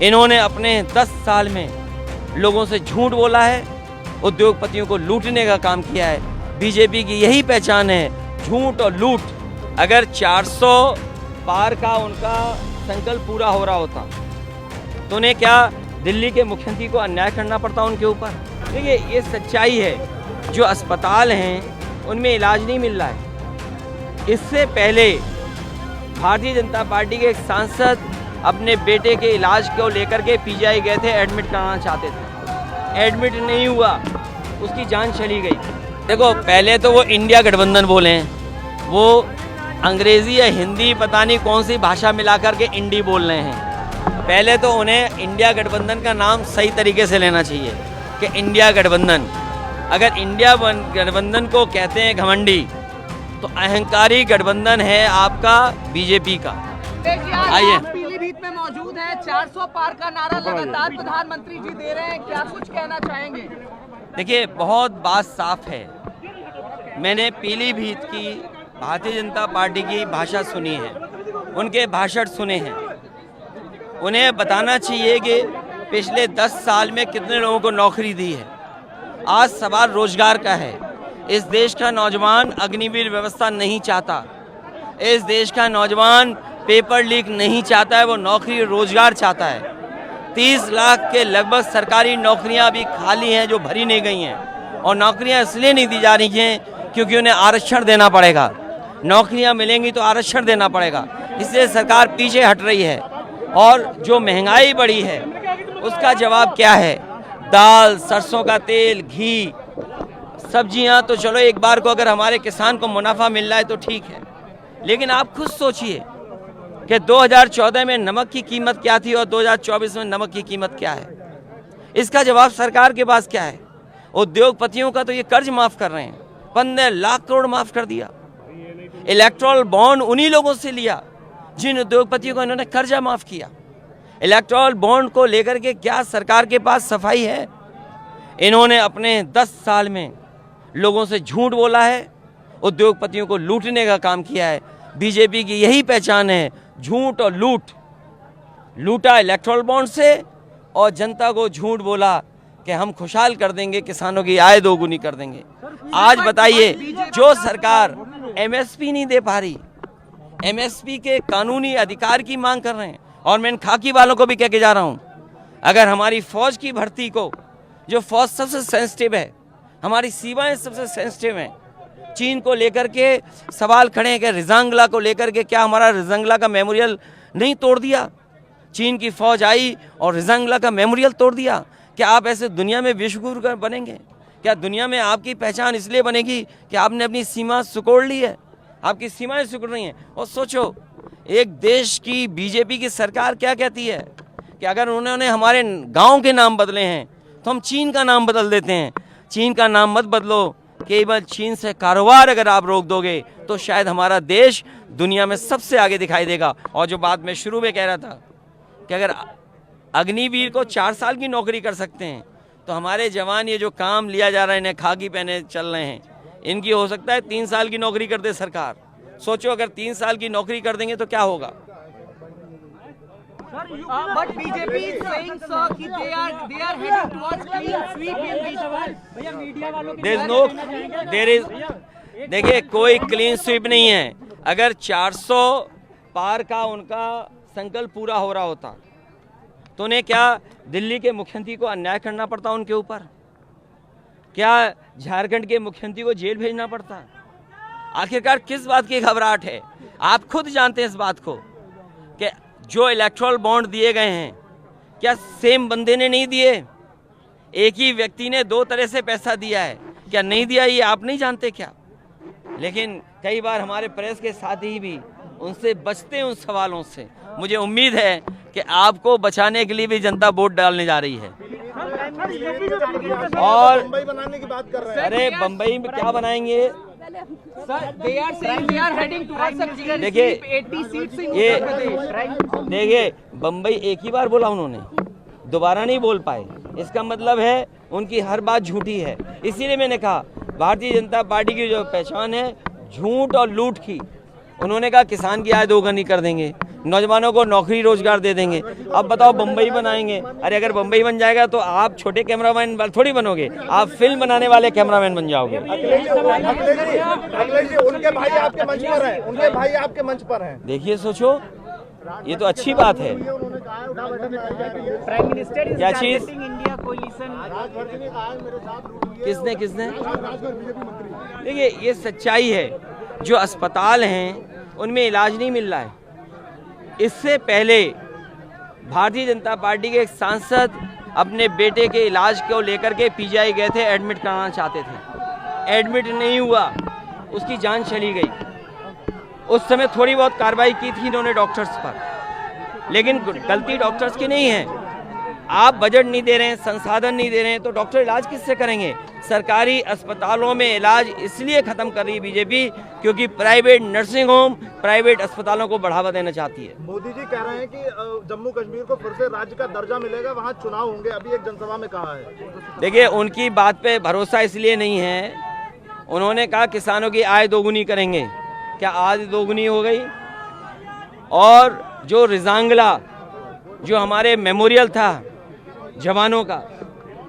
इन्होंने अपने 10 साल में लोगों से झूठ बोला है, उद्योगपतियों को लूटने का काम किया है। बीजेपी की यही पहचान है, झूठ और लूट। अगर 400 पार का उनका संकल्प पूरा हो रहा होता तो उन्हें क्या दिल्ली के मुख्यमंत्री को अन्याय करना पड़ता उनके ऊपर? देखिए, ये सच्चाई है। जो अस्पताल हैं उनमें इलाज नहीं मिल रहा है। इससे पहले भारतीय जनता पार्टी के एक सांसद अपने बेटे के इलाज को लेकर के पीजीआई गए थे, एडमिट कराना चाहते थे, एडमिट नहीं हुआ, उसकी जान चली गई। देखो, पहले तो वो इंडिया गठबंधन बोले हैं, वो अंग्रेज़ी या हिंदी पता नहीं कौन सी भाषा मिला करके इंडी बोल रहे हैं। पहले तो उन्हें इंडिया गठबंधन का नाम सही तरीके से लेना चाहिए कि इंडिया गठबंधन। अगर इंडिया गठबंधन को कहते हैं घमंडी, तो अहंकारी गठबंधन है आपका बीजेपी का। आइए, पीलीभीत में मौजूद है, 400 पार का नारा लगातार प्रधानमंत्री जी दे रहे हैं, क्या कुछ कहना चाहेंगे? देखिए, बहुत बात साफ है। मैंने पीलीभीत की भारतीय जनता पार्टी की भाषा सुनी है, उनके भाषण सुने हैं। उन्हें बताना चाहिए कि पिछले 10 साल में कितने लोगों को नौकरी दी है। आज सवाल रोजगार का है। इस देश का नौजवान अग्निवीर व्यवस्था नहीं चाहता, इस देश का नौजवान पेपर लीक नहीं चाहता है, वो नौकरी रोजगार चाहता है। 30 लाख के लगभग सरकारी नौकरियां अभी खाली हैं जो भरी नहीं गई हैं, और नौकरियां इसलिए नहीं दी जा रही हैं क्योंकि उन्हें आरक्षण देना पड़ेगा। नौकरियां मिलेंगी तो आरक्षण देना पड़ेगा, इसलिए सरकार पीछे हट रही है। और जो महंगाई बढ़ी है उसका जवाब क्या है? दाल, सरसों का तेल, घी, सब्जियां तो चलो एक बार को अगर हमारे किसान को मुनाफा मिल रहा है तो ठीक है, लेकिन आप खुद सोचिए कि 2014 में नमक की कीमत क्या थी और 2024 में नमक की कीमत क्या है। इसका जवाब सरकार के पास क्या है? उद्योगपतियों का तो ये कर्ज माफ कर रहे हैं, 15 लाख करोड़ माफ कर दिया। इलेक्ट्रल बॉन्ड उन्हीं लोगों से लिया जिन उद्योगपतियों को इन्होंने कर्जा माफ किया। इलेक्ट्रल बॉन्ड को लेकर के क्या सरकार के पास सफाई है? इन्होंने अपने 10 साल में लोगों से झूठ बोला है, उद्योगपतियों को लूटने का काम किया है। बीजेपी की यही पहचान है, झूठ और लूट। लूटा इलेक्ट्रल बॉन्ड से और जनता को झूठ बोला कि हम खुशहाल कर देंगे, किसानों की आय दोगुनी कर देंगे। आज बताइए, जो सरकार एमएसपी नहीं दे पा रही, एमएसपी के कानूनी अधिकार की मांग कर रहे हैं। और मैं इन खाकी वालों को भी कह के जा रहा हूं, अगर हमारी फौज की भर्ती को, जो फौज सबसे सेंसिटिव है, हमारी सीमाएं सबसे सेंसिटिव हैं, चीन को लेकर के सवाल खड़े हैं कि रिजांगला को लेकर के क्या हमारा रिजांगला का मेमोरियल नहीं तोड़ दिया? चीन की फौज आई और रिजांगला का मेमोरियल तोड़ दिया। क्या आप ऐसे दुनिया में विश्वगुरु बनेंगे? क्या दुनिया में आपकी पहचान इसलिए बनेगी कि आपने अपनी सीमा सिकोड़ ली है? आपकी सीमाएं सिकुड़ रही हैं। और सोचो, एक देश की बीजेपी की सरकार क्या कहती है कि अगर उन्होंने हमारे गांव के नाम बदले हैं तो हम चीन का नाम बदल देते हैं। चीन का नाम मत बदलो, केवल चीन से कारोबार अगर आप रोक दोगे तो शायद हमारा देश दुनिया में सबसे आगे दिखाई देगा। और जो बात मैं शुरू में कह रहा था कि अगर अग्निवीर को 4 साल की नौकरी कर सकते हैं, तो हमारे जवान ये जो काम लिया जा रहा है, इन्हें खाकी पहने चल रहे हैं, इनकी हो सकता है 3 साल की नौकरी कर दे सरकार। सोचो, अगर 3 साल की नौकरी कर देंगे तो क्या होगा? But BJP is saying, sir, कि they are heading towards clean sweep in Bihar. There is, देखिए, कोई क्लीन स्वीप नहीं है। अगर 400 पार का उनका संकल्प पूरा हो रहा होता तो उन्हें क्या दिल्ली के मुख्यमंत्री को अन्याय करना पड़ता उनके ऊपर? क्या झारखंड के मुख्यमंत्री को जेल भेजना पड़ता? आखिरकार किस बात की घबराहट है? आप खुद जानते हैं इस बात को कि जो इलेक्ट्रल बॉन्ड दिए गए हैं, क्या सेम बंदे ने नहीं दिए? एक ही व्यक्ति ने 2 तरह से पैसा दिया है। क्या नहीं दिया ये आप नहीं जानते क्या? लेकिन कई बार हमारे प्रेस के साथी भी उनसे बचते हैं, उन सवालों से। मुझे उम्मीद है कि आपको बचाने के लिए भी जनता वोट डालने जा रही है। और बम्बई बनाने की बात कर रहे हैं। अरे बम्बई में क्या बनाएंगे? देखिए, बम्बई एक ही बार बोला उन्होंने, दोबारा नहीं बोल पाए। इसका मतलब है उनकी हर बात झूठी है। इसीलिए मैंने कहा भारतीय जनता पार्टी की जो पहचान है झूठ और लूट की। उन्होंने कहा किसान की आय दोगुनी कर देंगे, नौजवानों को नौकरी रोजगार दे देंगे। अब बताओ बम्बई बनाएंगे, अरे अगर बम्बई बन जाएगा तो आप छोटे कैमरामैन थोड़ी बनोगे, आप फिल्म बनाने वाले कैमरामैन बन जाओगे। अखिलेश जी, उनके भाई आपके मंच पर हैं, उनके भाई आपके मंच पर हैं। देखिए सोचो, ये तो अच्छी बात है। प्राइम मिनिस्टर क्या चीज? India coalition. किसने किसने? देखिए ये सच्चाई है, जो अस्पताल हैं उनमें इलाज नहीं मिल रहा है। इससे पहले भारतीय जनता पार्टी के एक सांसद अपने बेटे के इलाज को लेकर के पीजीआई गए थे, एडमिट कराना चाहते थे, एडमिट नहीं हुआ, उसकी जान चली गई। उस समय थोड़ी बहुत कार्रवाई की थी इन्होंने डॉक्टर्स पर, लेकिन गलती डॉक्टर्स की नहीं है। आप बजट नहीं दे रहे हैं, संसाधन नहीं दे रहे हैं, तो डॉक्टर इलाज किससे करेंगे? सरकारी अस्पतालों में इलाज इसलिए खत्म कर रही है बीजेपी क्योंकि प्राइवेट नर्सिंग होम, प्राइवेट अस्पतालों को बढ़ावा देना चाहती है। मोदी जी कह रहे हैं कि जम्मू कश्मीर को फिर से राज्य का दर्जा मिलेगा, वहाँ चुनाव होंगे, अभी एक जनसभा में कहा है। देखिए उनकी बात पे भरोसा इसलिए नहीं है, उन्होंने कहा किसानों की आय दोगुनी करेंगे, क्या आज दोगुनी हो गई? और जो रिजांगला, जो हमारे मेमोरियल था जवानों का,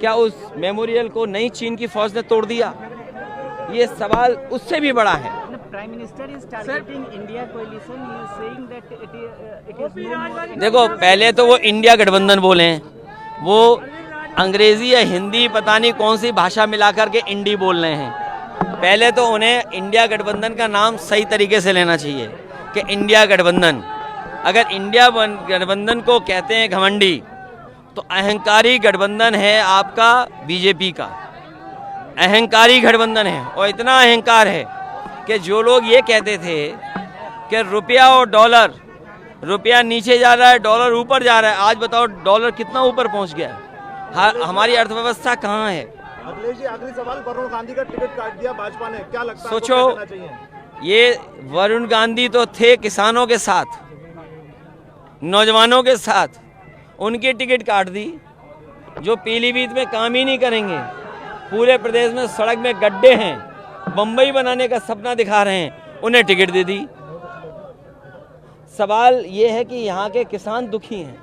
क्या उस मेमोरियल को नई चीन की फौज ने तोड़ दिया? ये सवाल उससे भी बड़ा है। Prime minister is targeting India coalition, he is saying that it is no more. देखो पहले तो वो इंडिया गठबंधन बोले हैं, वो अंग्रेजी या हिंदी पता नहीं कौन सी भाषा मिलाकर के इंडी बोल रहे हैं। पहले तो उन्हें इंडिया गठबंधन का नाम सही तरीके से लेना चाहिए कि इंडिया गठबंधन। अगर इंडिया गठबंधन को कहते हैं घमंडी, तो अहंकारी गठबंधन है आपका बीजेपी का, अहंकारी गठबंधन है। और इतना अहंकार है कि जो लोग ये कहते थे कि रुपया और डॉलर, रुपया नीचे जा रहा है, डॉलर ऊपर जा रहा है, आज बताओ डॉलर कितना ऊपर पहुंच गया है, हमारी अर्थव्यवस्था कहाँ है? अखिलेश जी, आखिरी सवाल, वरुण गांधी का टिकट काट दिया भाजपा ने, क्या लगता है? सोचो, आपको क्या कहना चाहिए? ये वरुण गांधी तो थे किसानों के साथ, नौजवानों के साथ, उनकी टिकट काट दी। जो पीलीभीत में काम ही नहीं करेंगे, पूरे प्रदेश में सड़क में गड्ढे हैं, बम्बई बनाने का सपना दिखा रहे हैं, उन्हें टिकट दे दी। सवाल ये है कि यहाँ के किसान दुखी हैं,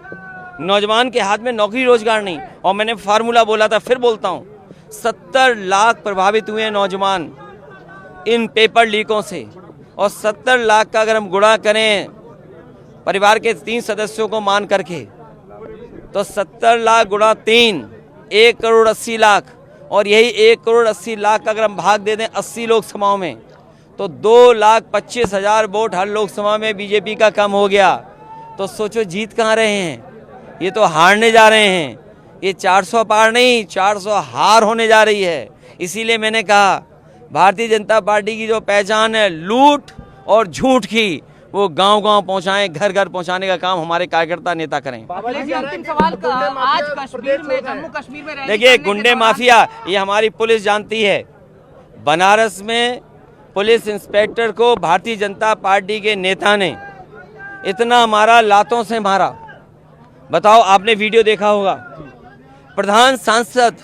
नौजवान के हाथ में नौकरी रोजगार नहीं। और मैंने फार्मूला बोला था, फिर बोलता हूँ, 70 लाख प्रभावित हुए हैं नौजवान इन पेपर लीकों से, और 70 लाख का अगर हम गुणा करें परिवार के 3 सदस्यों को मान करके, तो 70 लाख गुणा 3, 1 करोड़ 80 लाख, और यही 1 करोड़ 80 लाख का अगर हम भाग दे दें 80 लोकसभाओं में, तो 2,25,000 वोट हर लोकसभा में बीजेपी का कम हो गया। तो सोचो जीत कहाँ रहे हैं, ये तो हारने जा रहे हैं। ये 400 पार नहीं, 400 हार होने जा रही है। इसीलिए मैंने कहा भारतीय जनता पार्टी की जो पहचान है लूट और झूठ की, वो गांव-गांव पहुंचाएं, घर घर पहुंचाने का काम हमारे कार्यकर्ता नेता करें। अंतिम सवाल का, आज कश्मीर में, जम्मू कश्मीर में देखिए गुंडे माफिया, ये हमारी पुलिस जानती है। बनारस में पुलिस इंस्पेक्टर को भारतीय जनता पार्टी के नेता ने इतना मारा, लातों से मारा, बताओ, आपने वीडियो देखा होगा। प्रधान सांसद,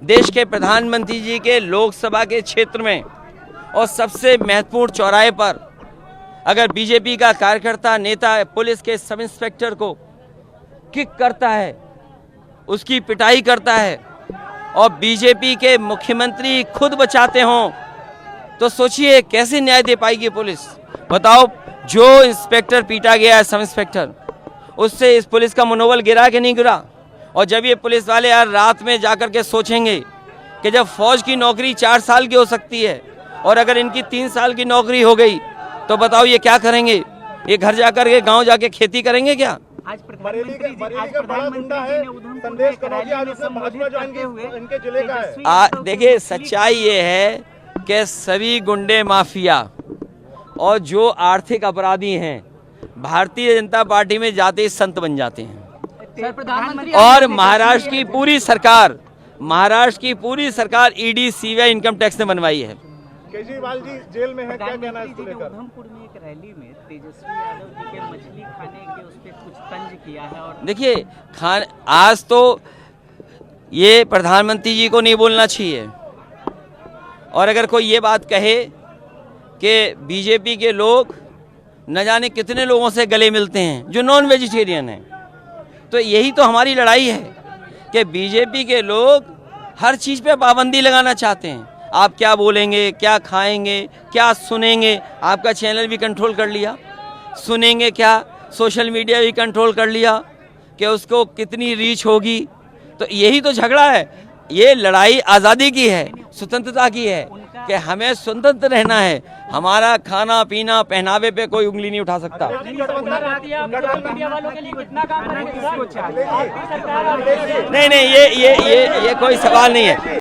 देश के प्रधानमंत्री जी के लोकसभा के क्षेत्र में और सबसे महत्वपूर्ण चौराहे पर अगर बीजेपी का कार्यकर्ता नेता पुलिस के सब इंस्पेक्टर को किक करता है, उसकी पिटाई करता है, और बीजेपी के मुख्यमंत्री खुद बचाते हों, तो सोचिए कैसे न्याय दे पाएगी पुलिस? बताओ, जो इंस्पेक्टर पीटा गया है, सब इंस्पेक्टर, उससे इस पुलिस का मनोबल गिरा कि नहीं गिरा? और जब ये पुलिस वाले यार रात में जाकर के सोचेंगे कि जब फौज की नौकरी 4 साल की हो सकती है और अगर इनकी 3 साल की नौकरी हो गई, तो बताओ ये क्या करेंगे? ये घर जाकर के गांव जाके खेती करेंगे क्या? आज प्रधानमंत्री जी ने उधमपुर में एक रैली में संबोधित करते हुए इनके जिले का है। देखिए सच्चाई ये है कि सभी गुंडे माफिया और जो आर्थिक अपराधी हैं भारतीय जनता पार्टी में जाते ही संत बन जाते हैं। प्रधानमंत्री और महाराष्ट्र की पूरी सरकार ईडी, सीबीआई, इनकम टैक्स ने बनवाई है। केजरीवाल जी जेल में है, क्या कहना है इसको लेकर? उधमपुर में एक रैली में तेजस्वी यादव जी के मछली खाने के उस पे कुछ तंज किया है। और देखिए आज तो ये प्रधानमंत्री जी को नहीं बोलना चाहिए, और अगर कोई ये बात कहे कि बीजेपी के लोग न जाने कितने लोगों से गले मिलते हैं जो नॉन वेजिटेरियन हैं। तो यही तो हमारी लड़ाई है कि बीजेपी के लोग हर चीज़ पे पाबंदी लगाना चाहते हैं। आप क्या बोलेंगे, क्या खाएंगे, क्या सुनेंगे, आपका चैनल भी कंट्रोल कर लिया। सुनेंगे क्या, सोशल मीडिया भी कंट्रोल कर लिया कि उसको कितनी रीच होगी। तो यही तो झगड़ा है। ये लड़ाई आज़ादी की है, स्वतंत्रता की है कि हमें स्वतंत्र रहना है। हमारा खाना पीना पहनावे पे कोई उंगली नहीं उठा सकता। नहीं, ये कोई सवाल नहीं है।